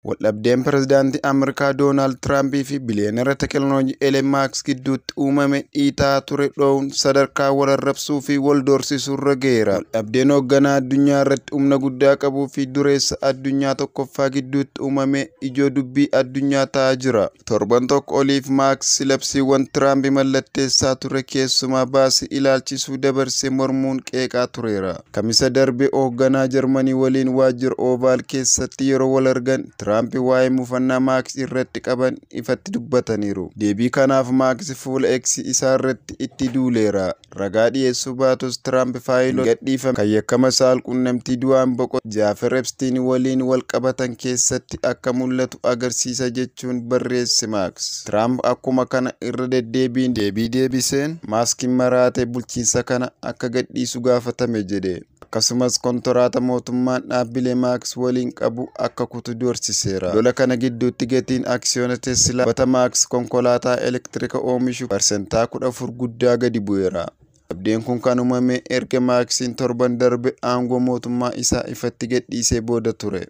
Waldhabdeen pireezidaantii Ameerikaa Doonaald Tiraampii fi biliyeenera teekinooloojii Iloon Maask gidduutti uumame dhiitaa ture dhoowuun sadarkaa wal arrabsuu fi wal doorsisuu irra ga'eera. Waldhabdeen hoogganaa addunyaa irratti humna guddaa qabuu fi dureessa addunyaa tokkoffaa gidduutti uumame ijoo dubbii addunyaa ta'aa jira. Torban tokko oliif Maask labsiiwwan Tiraamp mallatteessaa ture keessumaa baasii ilaalchisuu dabarsee mormuun qeeqaa tureera. Kamisa darbe hoogganaa Jarmanii waliin waajjira Oovaal keessatti yeroo wal argan Tiraamp waa'ee mufannaa Maask irratti qaban ifatti dubbataniiru. Deebii kanaaf Maask fuula X isaa irratti itti duuleera. Ragaa dhiyeessuu baatus Tiraamp faayilota gadhiifame kan yakkamaa saalquunnamtii du'aan boqote Jeffrey Epstein waliin wal qabatan keessatti akka mul'atu agarsiisa jechuun barreesse Maask. Tiraamp akkuma kana irra deddeebiin deebii deebiseen Maaskiin maraatee bulchiinsa kana akka gadhiisu gaafatame jedhe. Akkasumas kontoraata mootummaan dhaabbilee Maask waliin qabu akka kutu doorsiseera. Lola kana gidduutti gatiin aksiyoona Teeslaa bata Maask konkolaataa elektiriika oomishu parsentaa 14 guddaa gadi bu'eera. Waldhabdeen kun kan uumame erga Maaksiin torban darbe aangoo mootummaa isaa ifatti gadhiisee booda ture.